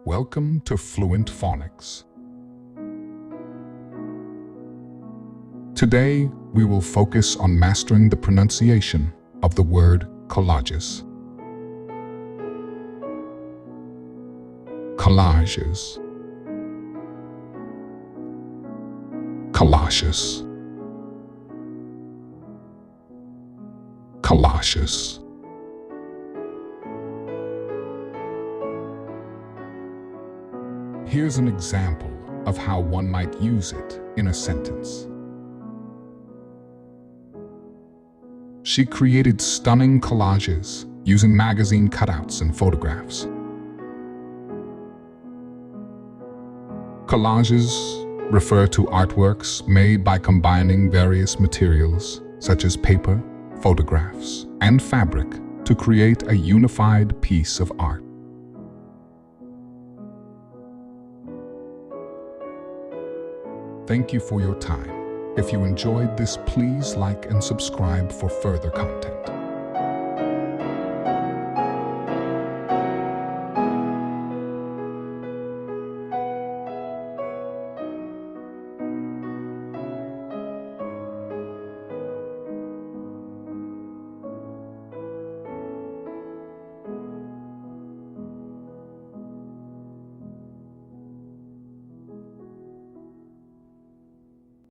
Welcome to Fluent Phonics. Today, we will focus on mastering the pronunciation of the word collages. Collages. Collages. Collages. Here's an example of how one might use it in a sentence. She created stunning collages using magazine cutouts and photographs. Collages refer to artworks made by combining various materials such as paper, photographs, and fabric to create a unified piece of art. Thank you for your time. If you enjoyed this, please like and subscribe for further content.